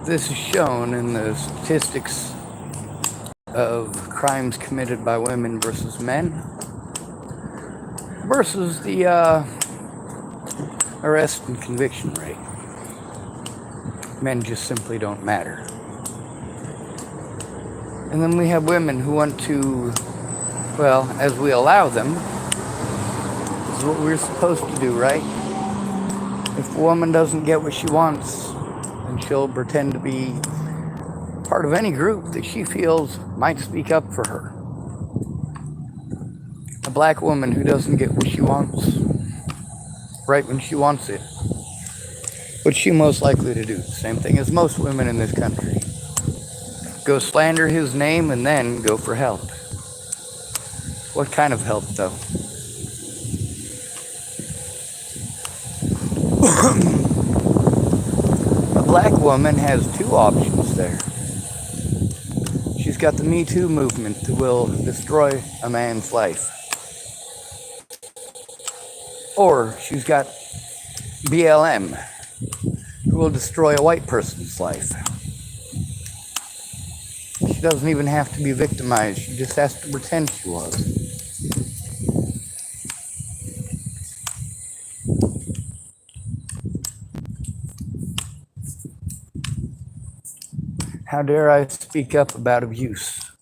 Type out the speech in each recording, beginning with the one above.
This is shown in the statistics of crimes committed by women versus men versus the arrest and conviction rate. Men just simply don't matter. And then we have women who want to, well, as we allow them, this is what we're supposed to do, right? If a woman doesn't get what she wants, then she'll pretend to be part of any group that she feels might speak up for her. A black woman who doesn't get what she wants right when she wants it, what's she most likely to do? Same thing as most women in this country. Go slander his name and then go for help. What kind of help, though? A black woman has two options there. She's got the Me Too movement that will destroy a man's life. Or she's got BLM, who will destroy a white person's life. She doesn't even have to be victimized. She just has to pretend she was. How dare I speak up about abuse?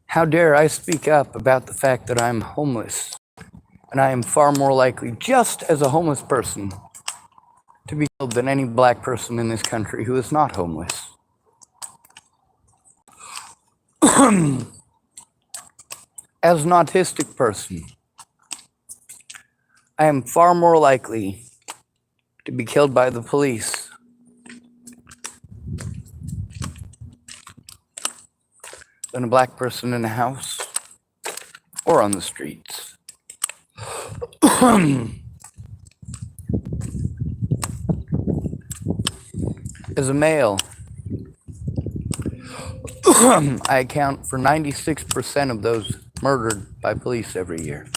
How dare I speak up about the fact that I'm homeless? And I am far more likely, just as a homeless person, to be killed than any black person in this country who is not homeless. As an autistic person, I am far more likely to be killed by the police than a black person in a house or on the streets. As a male, I account for 96% of those murdered by police every year.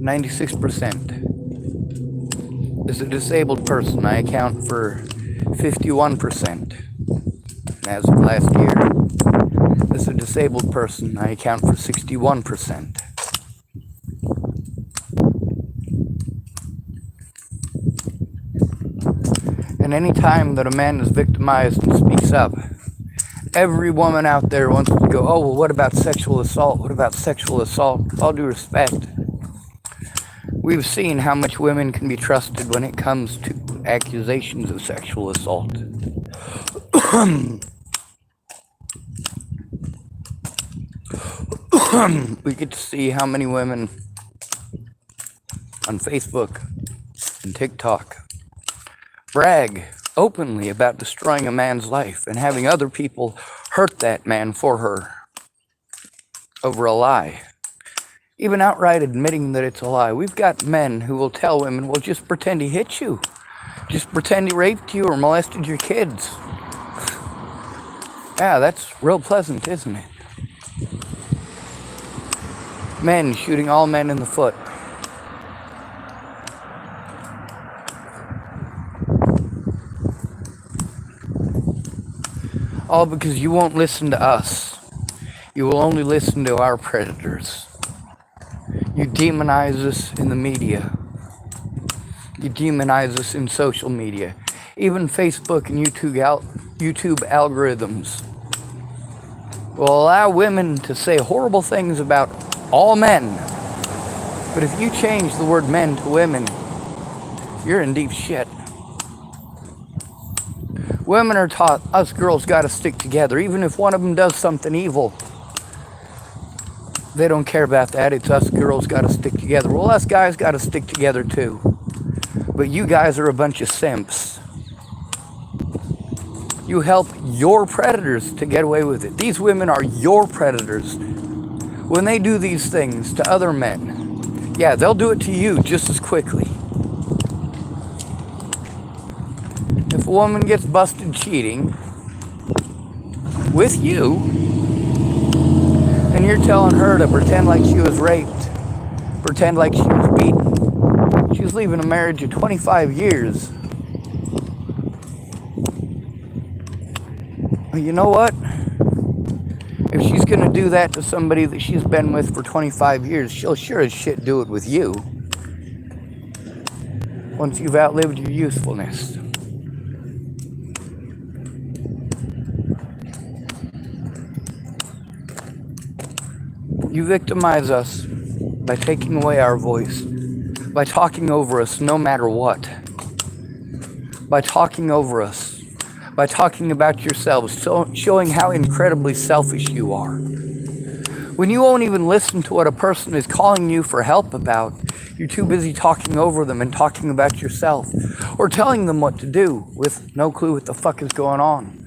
96%. As a disabled person, I account for 51%. And as of last year, as a disabled person, I account for 61%. And any time that a man is victimized and speaks up, every woman out there wants to go, oh, well, what about sexual assault? What about sexual assault? With all due respect, we've seen how much women can be trusted when it comes to accusations of sexual assault. We get to see how many women on Facebook and TikTok brag openly about destroying a man's life and having other people hurt that man for her over a lie. Even outright admitting that it's a lie. We've got men who will tell women, well, just pretend he hit you. Just pretend he raped you or molested your kids. Yeah, that's real pleasant, isn't it? Men shooting all men in the foot. All because you won't listen to us. You will only listen to our predators. You demonize us in the media. You demonize us in social media. Even Facebook and YouTube algorithms will allow women to say horrible things about all men. But if you change the word men to women, you're in deep shit. Women are taught, us girls gotta stick together. Even if one of them does something evil, they don't care about that. It's us girls gotta stick together. Well, us guys gotta stick together too. But you guys are a bunch of simps. You help your predators to get away with it. These women are your predators. When they do these things to other men, yeah, they'll do it to you just as quickly. If a woman gets busted cheating with you, and you're telling her to pretend like she was raped, pretend like she was beaten, she's leaving a marriage of 25 years. Well, you know what? If she's going to do that to somebody that she's been with for 25 years, she'll sure as shit do it with you once you've outlived your usefulness. You victimize us by taking away our voice, by talking over us no matter what, by talking over us, by talking about yourselves, showing how incredibly selfish you are. When you won't even listen to what a person is calling you for help about, you're too busy talking over them and talking about yourself, or telling them what to do with no clue what the fuck is going on.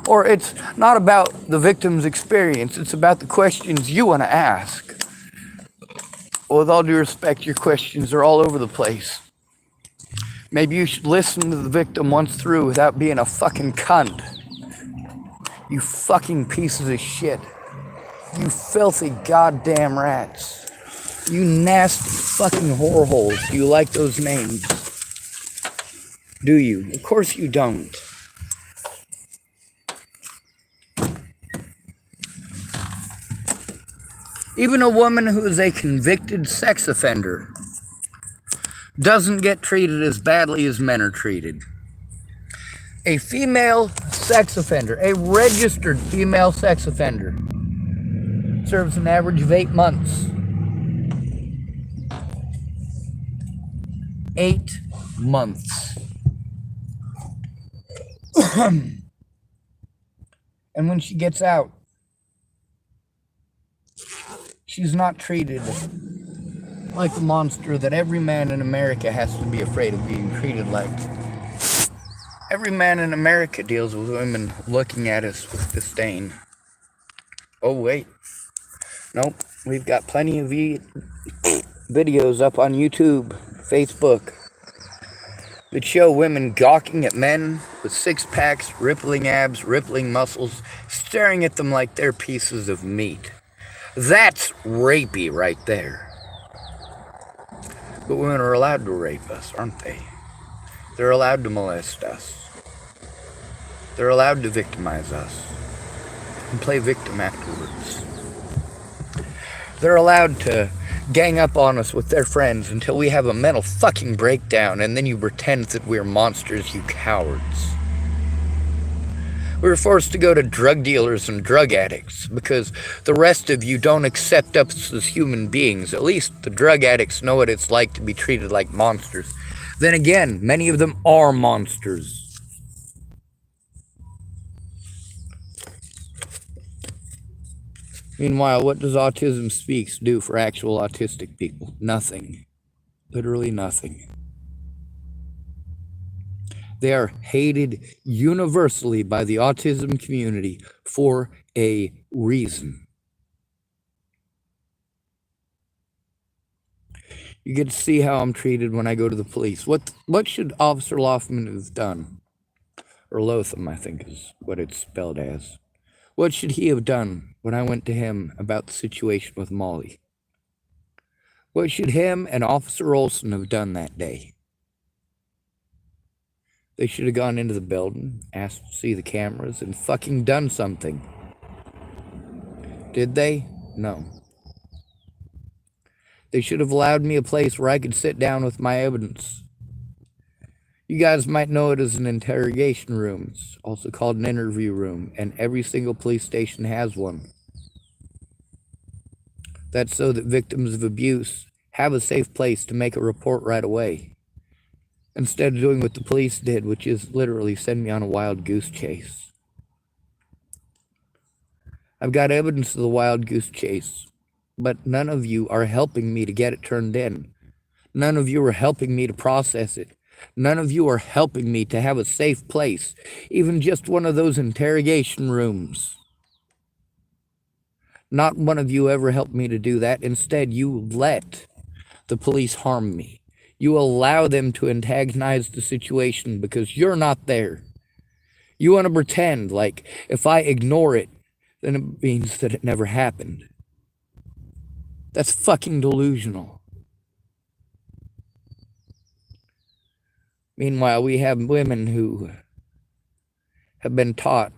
Or it's not about the victim's experience, it's about the questions you want to ask. Well, with all due respect, your questions are all over the place. Maybe you should listen to the victim once through without being a fucking cunt. You fucking pieces of shit. You filthy goddamn rats. You nasty fucking whoreholes. Do you like those names? Do you? Of course you don't. Even a woman who is a convicted sex offender doesn't get treated as badly as men are treated. A female sex offender, a registered female sex offender, serves an average of 8 months. 8 months. And when she gets out, she's not treated like the monster that every man in America has to be afraid of being treated like. Every man in America deals with women looking at us with disdain. Oh, wait. Nope. We've got plenty of videos up on YouTube, Facebook, that show women gawking at men with six-packs, rippling abs, rippling muscles, staring at them like they're pieces of meat. That's rapey right there. But women are allowed to rape us, aren't they? They're allowed to molest us. They're allowed to victimize us and play victim afterwards. They're allowed to gang up on us with their friends until we have a mental fucking breakdown, and then you pretend that we're monsters, you cowards. We were forced to go to drug dealers and drug addicts because the rest of you don't accept us as human beings. At least the drug addicts know what it's like to be treated like monsters. Then again, many of them are monsters. Meanwhile, what does Autism Speaks do for actual autistic people? Nothing. Literally nothing. They are hated universally by the autism community for a reason. You get to see how I'm treated when I go to the police. What should Officer Lothman have done? Or Lotham, I think is what it's spelled as. What should he have done when I went to him about the situation with Molly? What should him and Officer Olson have done that day? They should have gone into the building, asked to see the cameras, and fucking done something. Did they? No. They should have allowed me a place where I could sit down with my evidence. You guys might know it as an interrogation room. It's also called an interview room, and every single police station has one. That's so that victims of abuse have a safe place to make a report right away, instead of doing what the police did, which is literally send me on a wild goose chase. I've got evidence of the wild goose chase, but none of you are helping me to get it turned in. None of you are helping me to process it. None of you are helping me to have a safe place, even just one of those interrogation rooms. Not one of you ever helped me to do that. Instead, you let the police harm me. You allow them to antagonize the situation because you're not there. You want to pretend like if I ignore it, then it means that it never happened. That's fucking delusional. Meanwhile, we have women who have been taught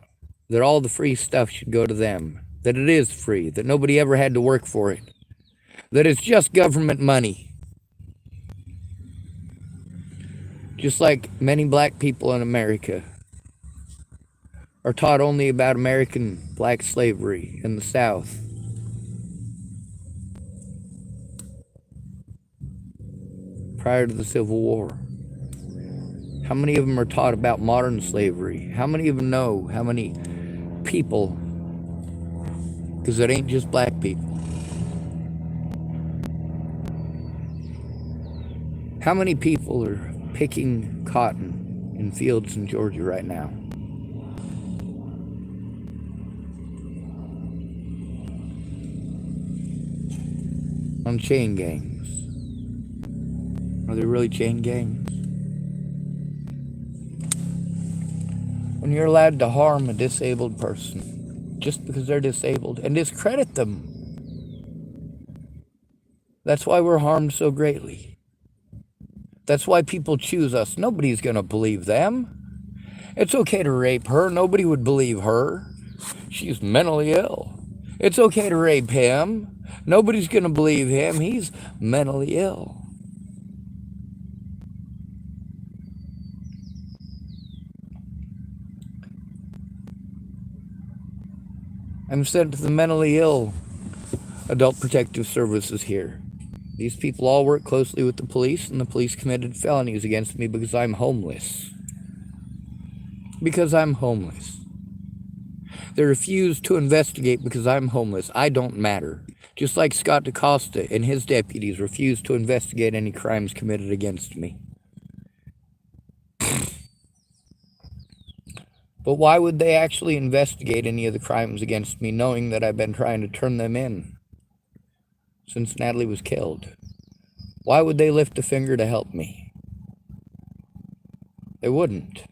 that all the free stuff should go to them, that it is free, that nobody ever had to work for it, that it's just government money. Just like many black people in America are taught only about American black slavery in the South. Prior to the Civil War. How many of them are taught about modern slavery? How many of them know how many people, because it ain't just black people, how many people are picking cotton in fields in Georgia right now? On chain gangs. Are they really chain gangs? When you're allowed to harm a disabled person just because they're disabled and discredit them, that's why we're harmed so greatly. That's why people choose us. Nobody's going to believe them. It's okay to rape her. Nobody would believe her. She's mentally ill. It's okay to rape him. Nobody's going to believe him. He's mentally ill. I'm sent to the mentally ill Adult Protective Services here. These people all work closely with the police, and the police committed felonies against me because I'm homeless. Because I'm homeless. They refuse to investigate because I'm homeless. I don't matter. Just like Scott DaCosta and his deputies refused to investigate any crimes committed against me. But why would they actually investigate any of the crimes against me, knowing that I've been trying to turn them in since Natalie was killed? Why would they lift a finger to help me? They wouldn't.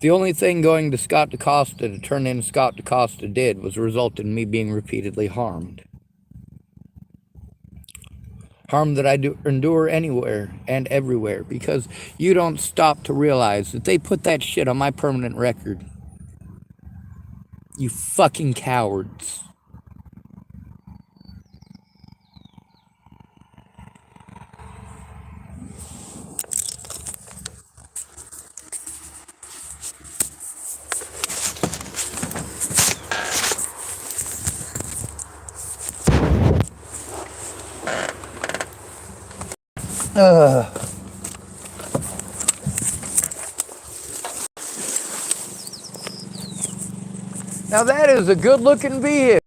The only thing going to Scott DaCosta to turn in Scott DaCosta did was result in me being repeatedly harmed. Harm that I do endure anywhere and everywhere, because you don't stop to realize that they put that shit on my permanent record. You fucking cowards. Now that is a good-looking vehicle.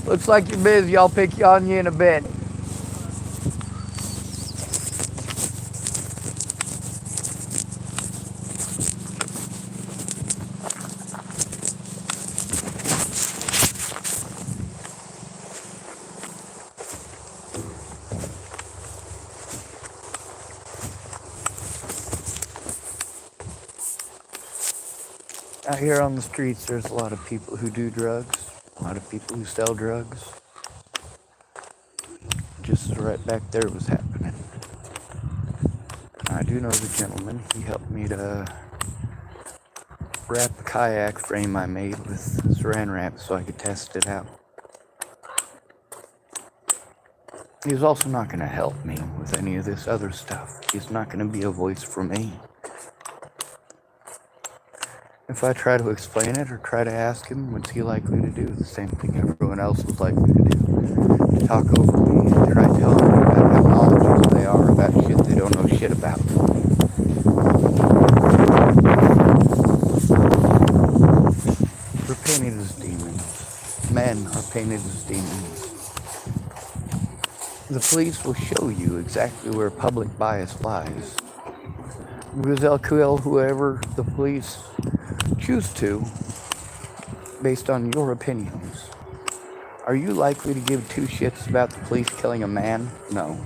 Looks like you're busy. I'll pick you on you in a bit. Out here on the streets, there's a lot of people who do drugs, a lot of people who sell drugs. Just right back there was happening. I do know the gentleman. He helped me to wrap a kayak frame I made with saran wrap so I could test it out. He's also not going to help me with any of this other stuff. He's not going to be a voice for me. If I try to explain it or try to ask him, what's he likely to do? The same thing everyone else is likely to do. Talk over me and try telling me about how knowledgeable they are about shit they don't know shit about. We're painted as demons. Men are painted as demons. The police will show you exactly where public bias lies. Because they'll kill whoever the police choose to, based on your opinions. Are you likely to give two shits about the police killing a man? No.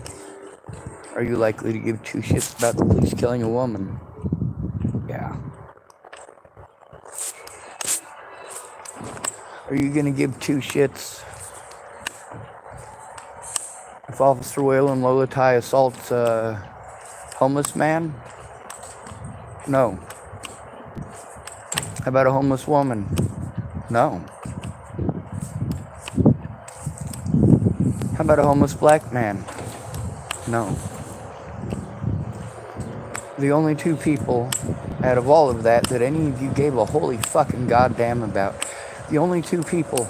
Are you likely to give two shits about the police killing a woman? Yeah. Are you gonna give two shits if Officer Waylon Lolatai assaults a homeless man? No. How about a homeless woman? No. How about a homeless black man? No. The only two people out of all of that any of you gave a holy fucking goddamn about, the only two people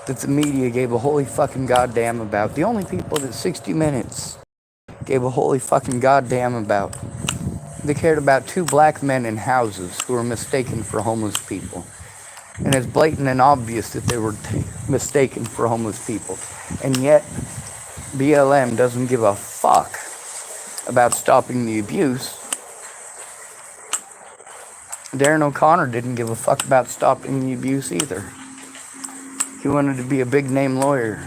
that the media gave a holy fucking goddamn about, the only people that 60 Minutes gave a holy fucking goddamn about, they cared about two black men in houses who were mistaken for homeless people. And it's blatant and obvious that they were mistaken for homeless people. And yet, BLM doesn't give a fuck about stopping the abuse. Darren O'Connor didn't give a fuck about stopping the abuse either. He wanted to be a big name lawyer.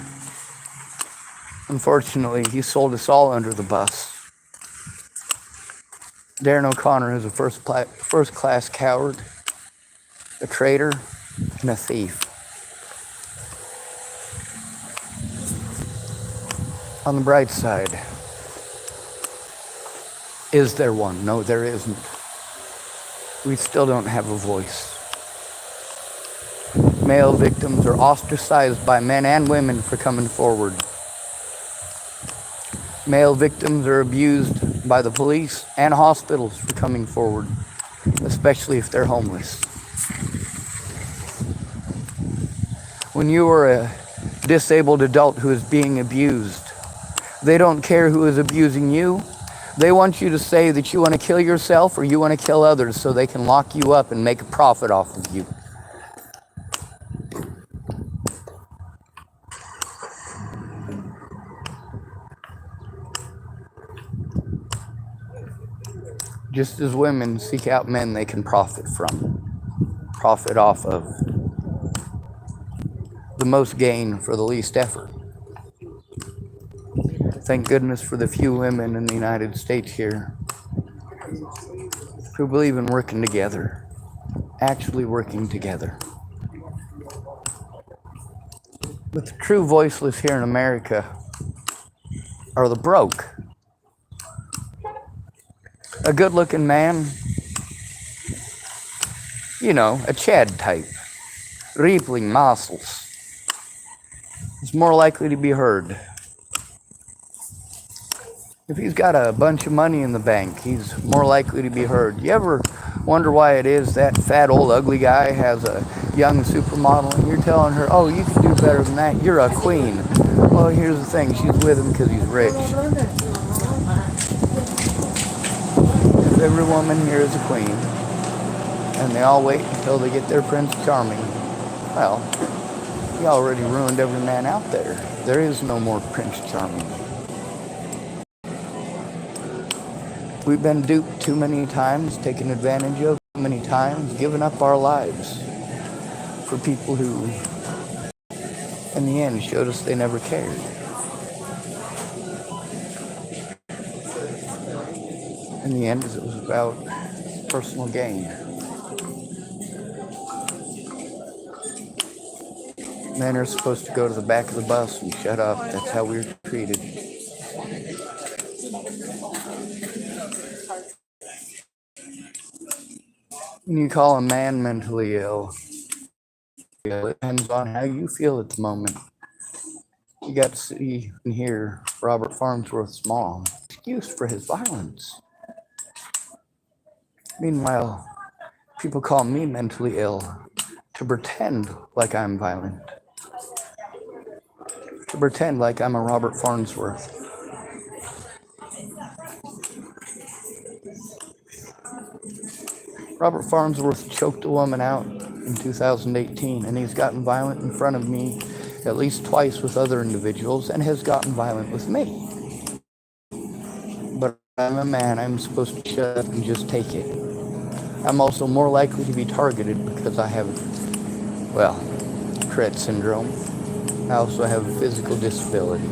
Unfortunately, he sold us all under the bus. Darren O'Connor is a first-class coward, a traitor, and a thief. On the bright side, is there one? No, there isn't. We still don't have a voice. Male victims are ostracized by men and women for coming forward. Male victims are abused by the police and hospitals for coming forward, especially if they're homeless. When you are a disabled adult who is being abused, they don't care who is abusing you. They want you to say that you want to kill yourself or you want to kill others so they can lock you up and make a profit off of you. Just as women seek out men they can profit from, profit off of. The most gain for the least effort. Thank goodness for the few women in the United States here who believe in working together, actually working together. But the true voiceless here in America are the broke. A good-looking man, a Chad type, rippling muscles, is more likely to be heard. If he's got a bunch of money in the bank, he's more likely to be heard. You ever wonder why it is that fat old ugly guy has a young supermodel and you're telling her, oh, you can do better than that, you're a queen. Well, here's the thing, she's with him because he's rich. If every woman here is a queen, and they all wait until they get their Prince Charming, well, you already ruined every man out there. There is no more Prince Charming. We've been duped too many times, taken advantage of too many times, given up our lives for people who, in the end, showed us they never cared. In the end, it was about personal gain. Men are supposed to go to the back of the bus and shut up. That's how we were treated. When you call a man mentally ill, it depends on how you feel at the moment. You got to see and hear Robert Farnsworth's mom excused for his violence. Meanwhile, people call me mentally ill to pretend like I'm violent, to pretend like I'm a Robert Farnsworth. Robert Farnsworth choked a woman out in 2018, and he's gotten violent in front of me at least twice with other individuals, and has gotten violent with me. But I'm a man, I'm supposed to shut up and just take it. I'm also more likely to be targeted because I have, Tourette syndrome. I also have a physical disability.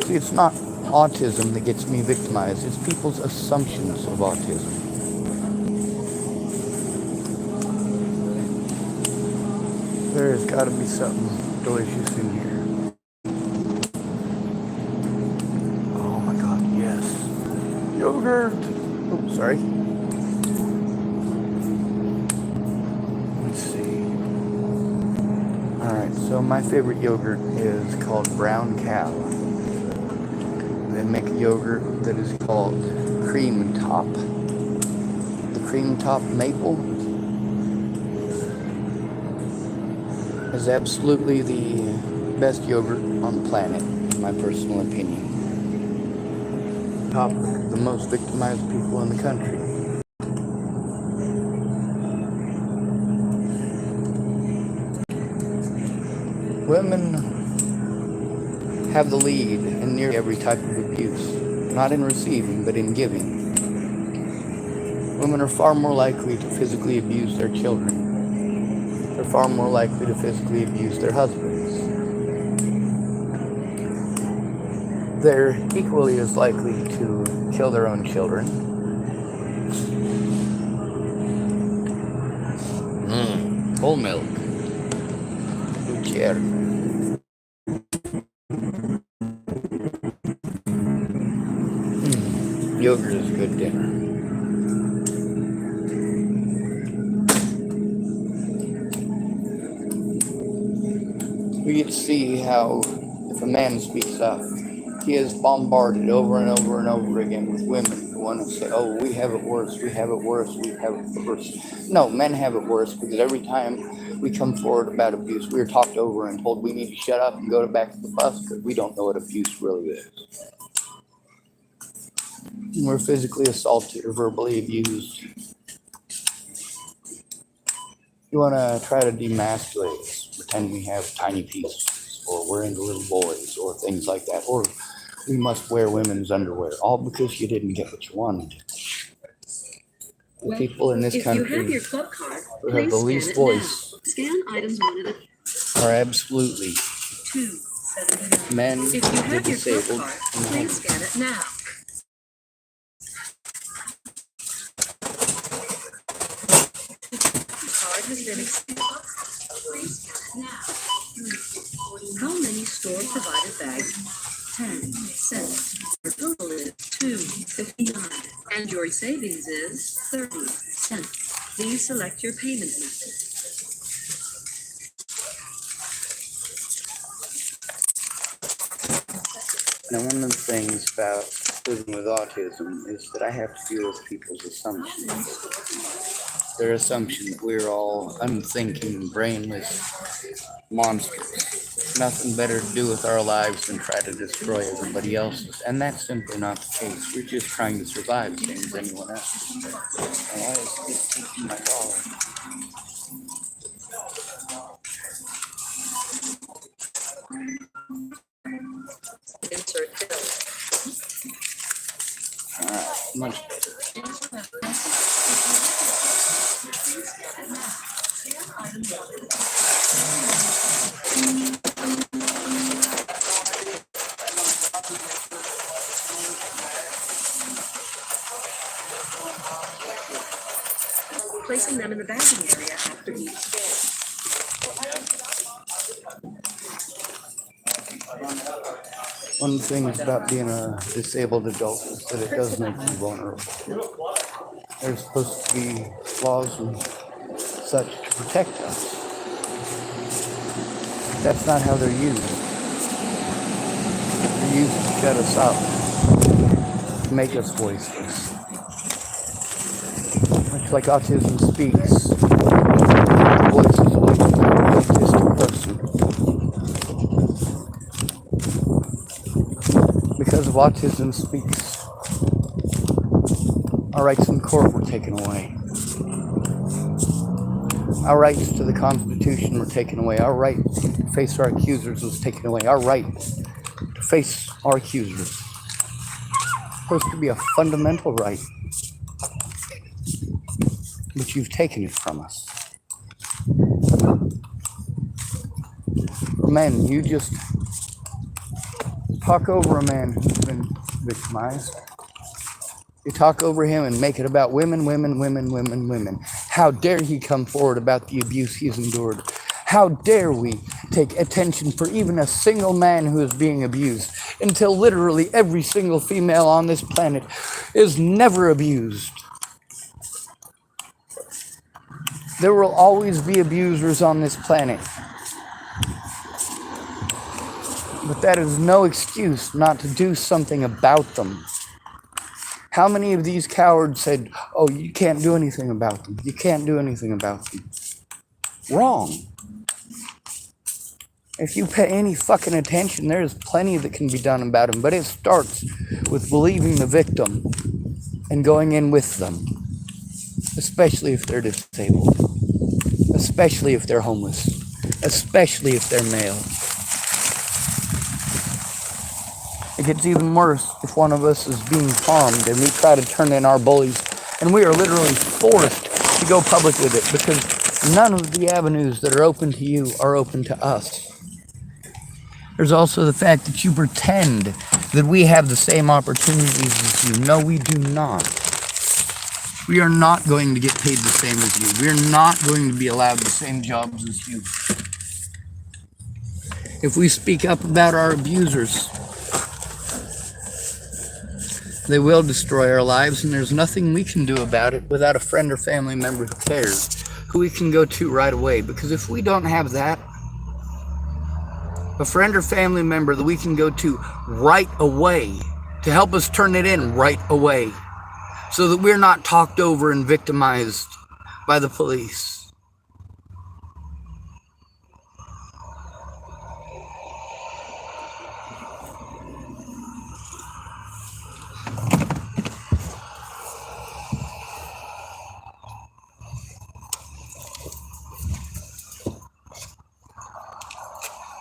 See, it's not autism that gets me victimized, it's people's assumptions of autism. There has got to be something delicious in here. yogurt. Oh, sorry. Let's see. Alright, so my favorite yogurt is called Brown Cow. They make a yogurt that is called Cream Top. The Cream Top Maple is absolutely the best yogurt on the planet, in my personal opinion. Top the most victimized people in the country. Women have the lead in nearly every type of abuse, not in receiving, but in giving. Women are far more likely to physically abuse their children. They're far more likely to physically abuse their husbands. They're equally as likely to kill their own children. Whole milk. Cheer. Yogurt is a good dinner. We get to see how if a man speaks up, he is bombarded over and over and over again with women who want to say, oh, we have it worse, we have it worse, we have it worse. No, men have it worse because every time we come forward about abuse, we are talked over and told we need to shut up and go back to the bus because we don't know what abuse really is. We're physically assaulted or verbally abused. You want to try to demasculate us, pretend we have tiny pieces, or we're into little boys, or things like that, or we must wear women's underwear, all because you didn't get what you wanted. The people in this country who have the least voice are absolutely men, the disabled, and the homeless. Scan it now. How many store-provided bags? 10 cents. Your total is $2.59, and your savings is 30 cents. Please select your payment method. Now, one of the things about living with autism is that I have to deal with people's assumptions. Their assumption that we're all unthinking, brainless monsters. Nothing better to do with our lives than try to destroy everybody else's. And that's simply not the case. We're just trying to survive the same as anyone else. And why is this taking my dollar? Insert bill. Alright, much better. Placing them in the bagging area after each scan. One of the things about being a disabled adult is that it does make you vulnerable. There's supposed to be laws and such to protect us. That's not how they're used. They're used to shut us up, to make us voiceless. Much like autism speaks, the voice is voiced by an autistic person. Because of autism speaks, our rights in court were taken away. Our rights to the Constitution were taken away. Our right to face our accusers was taken away. Our right to face our accusers is supposed to be a fundamental right, but you've taken it from us. Men, you just talk over a man who's been victimized. You talk over him and make it about women, women, women, women, women. How dare he come forward about the abuse he's endured? How dare we take attention for even a single man who is being abused until literally every single female on this planet is never abused. There will always be abusers on this planet. But that is no excuse not to do something about them. How many of these cowards said, oh, you can't do anything about them. You can't do anything about them. Wrong. If you pay any fucking attention, there's plenty that can be done about them. But it starts with believing the victim and going in with them. Especially if they're disabled. Especially if they're homeless. Especially if they're male. It gets even worse if one of us is being harmed and we try to turn in our bullies and we are literally forced to go public with it because none of the avenues that are open to you are open to us. There's also the fact that you pretend that we have the same opportunities as you. No, we do not. We are not going to get paid the same as you. We are not going to be allowed the same jobs as you. If we speak up about our abusers, they will destroy our lives, and there's nothing we can do about it without a friend or family member who cares, who we can go to right away. Because if we don't have that, a friend or family member that we can go to right away to help us turn it in right away, so that we're not talked over and victimized by the police.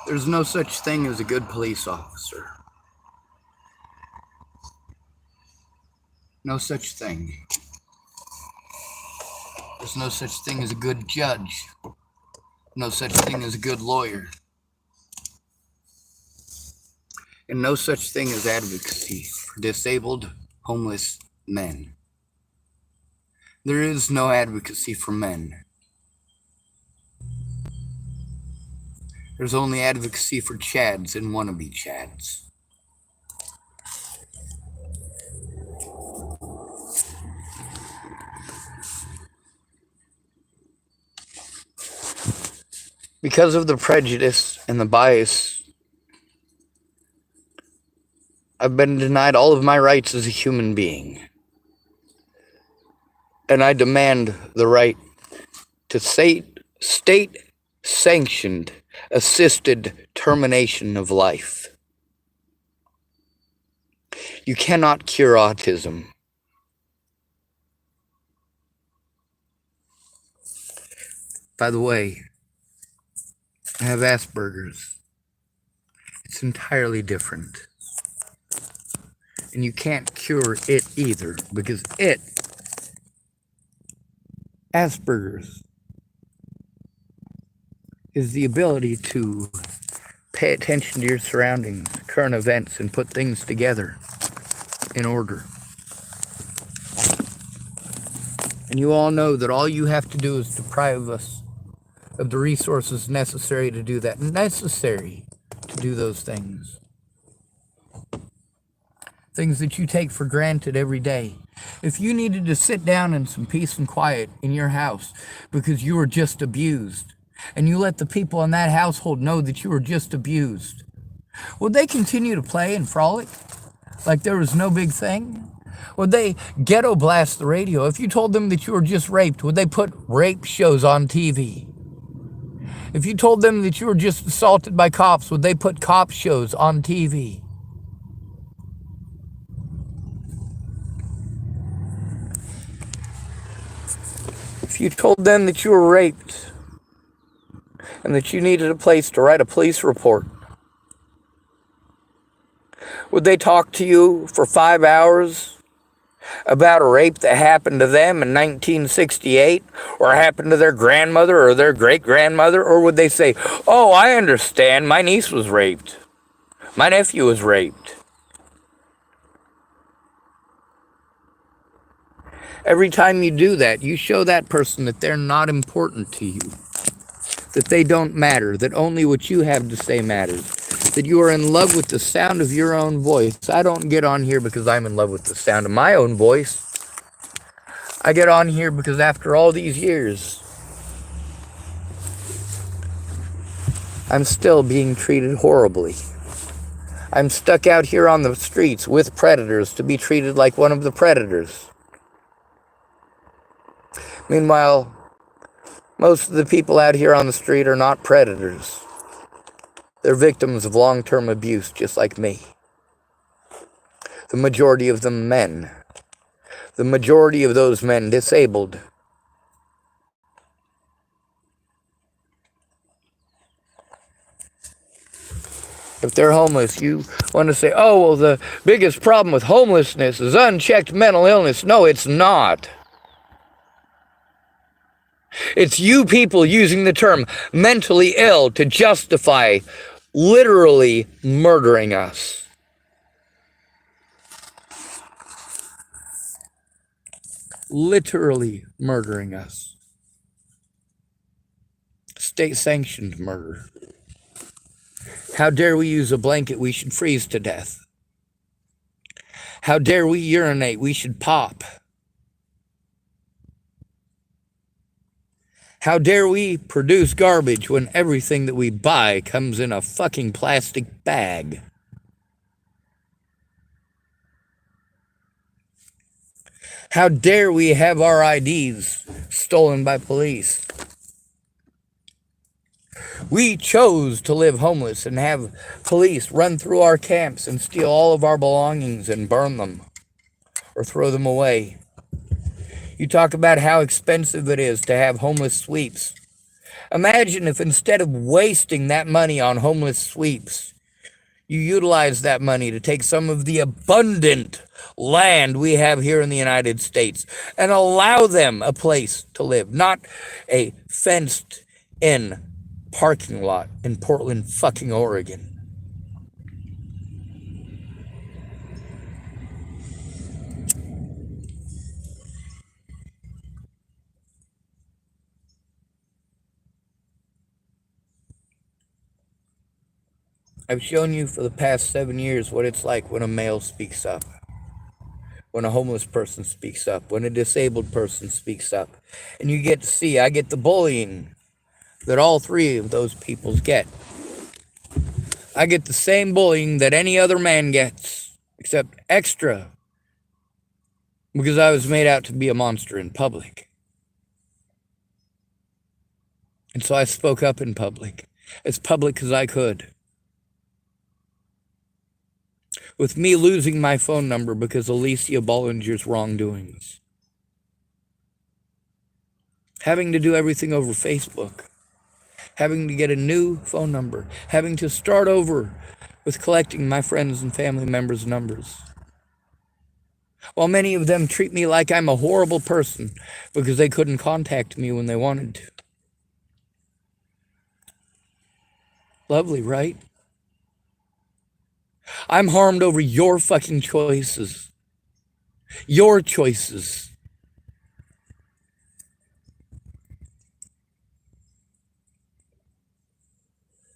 There's no such thing as a good police officer. No such thing. There's no such thing as a good judge. No such thing as a good lawyer. And no such thing as advocacy for disabled, homeless men. There is no advocacy for men. There's only advocacy for Chads and wannabe Chads. Because of the prejudice and the bias, I've been denied all of my rights as a human being. And I demand the right to state-sanctioned, assisted termination of life. You cannot cure autism. By the way, I have Asperger's. It's entirely different. And you can't cure it either, because Asperger's, is the ability to pay attention to your surroundings, current events, and put things together in order. And you all know that all you have to do is deprive us of the resources necessary to do that, necessary to do those things. Things that you take for granted every day. If you needed to sit down in some peace and quiet in your house because you were just abused, and you let the people in that household know that you were just abused, would they continue to play and frolic like there was no big thing? Would they ghetto blast the radio? If you told them that you were just raped, would they put rape shows on TV? If you told them that you were just assaulted by cops, would they put cop shows on TV? If you told them that you were raped and that you needed a place to write a police report, would they talk to you for 5 hours about a rape that happened to them in 1968 or happened to their grandmother or their great-grandmother? Or would they say, oh, I understand, my niece was raped, my nephew was raped? Every time you do that, you show that person that they're not important to you, that they don't matter, that only what you have to say matters. that you are in love with the sound of your own voice. I don't get on here because I'm in love with the sound of my own voice. I get on here because after all these years, I'm still being treated horribly. I'm stuck out here on the streets with predators to be treated like one of the predators. Meanwhile, most of the people out here on the street are not predators. They're victims of long-term abuse, just like me. The majority of them men. The majority of those men disabled. If they're homeless, you want to say, oh, well, the biggest problem with homelessness is unchecked mental illness. No, it's not. It's you people using the term mentally ill to justify literally murdering us. Literally murdering us. State-sanctioned murder. How dare we use a blanket? We should freeze to death. How dare we urinate? We should pop. How dare we produce garbage when everything that we buy comes in a fucking plastic bag? How dare we have our IDs stolen by police? We chose to live homeless and have police run through our camps and steal all of our belongings and burn them or throw them away. You talk about how expensive it is to have homeless sweeps. Imagine if instead of wasting that money on homeless sweeps, you utilize that money to take some of the abundant land we have here in the United States and allow them a place to live, not a fenced-in parking lot in Portland, fucking Oregon. I've shown you for the past 7 years what it's like when a male speaks up, when a homeless person speaks up, when a disabled person speaks up. And you get to see, I get the bullying that all three of those peoples get. I get the same bullying that any other man gets, except extra, because I was made out to be a monster in public. And so I spoke up in public, as public as I could. With me losing my phone number because of Alicia Bollinger's wrongdoings. Having to do everything over Facebook. Having to get a new phone number. Having to start over with collecting my friends and family members' numbers. While many of them treat me like I'm a horrible person because they couldn't contact me when they wanted to. Lovely, right? I'm harmed over your fucking choices. Your choices.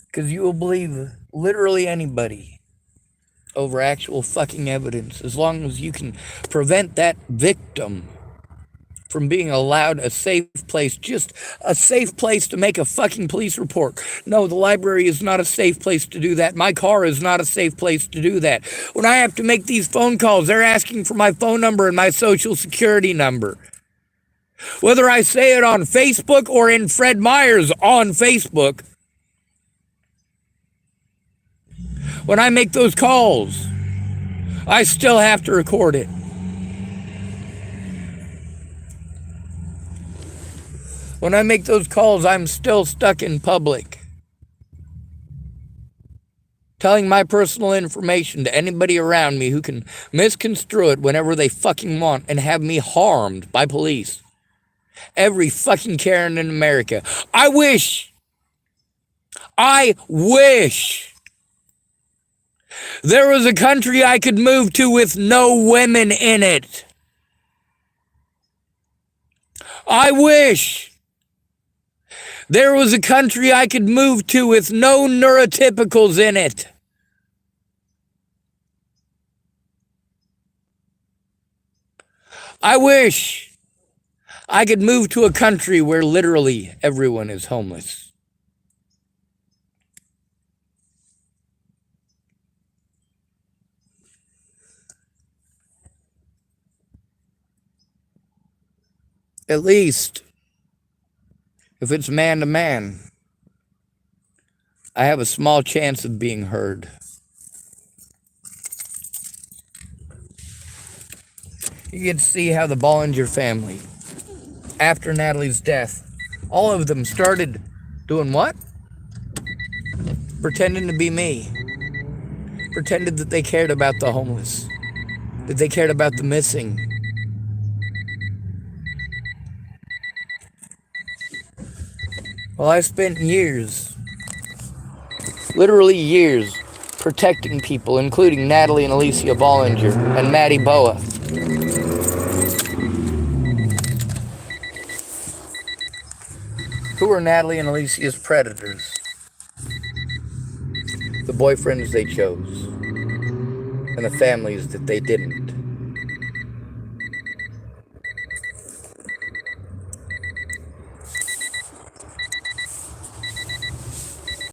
Because you will believe literally anybody over actual fucking evidence, as long as you can prevent that victim from being allowed a safe place, just a safe place to make a fucking police report. No, the library is not a safe place to do that. My car is not a safe place to do that. When I have to make these phone calls, they're asking for my phone number and my social security number. Whether I say it on Facebook or in Fred Meyer's on Facebook, when I make those calls, I still have to record it. When I make those calls, I'm still stuck in public. Telling my personal information to anybody around me who can misconstrue it whenever they fucking want and have me harmed by police. Every fucking Karen in America. I wish there was a country I could move to with no women in it. I wish there was a country I could move to with no neurotypicals in it. I wish I could move to a country where literally everyone is homeless. At least, if it's man to man, I have a small chance of being heard. You get to see how the Bollinger family, after Natalie's death, all of them started doing what? Pretending to be me. Pretended that they cared about the homeless, that they cared about the missing. Well, I spent years, literally years, protecting people, including Natalie and Alicia Bollinger and Maddie Boa. Who were Natalie and Alicia's predators? The boyfriends they chose, and the families that they didn't.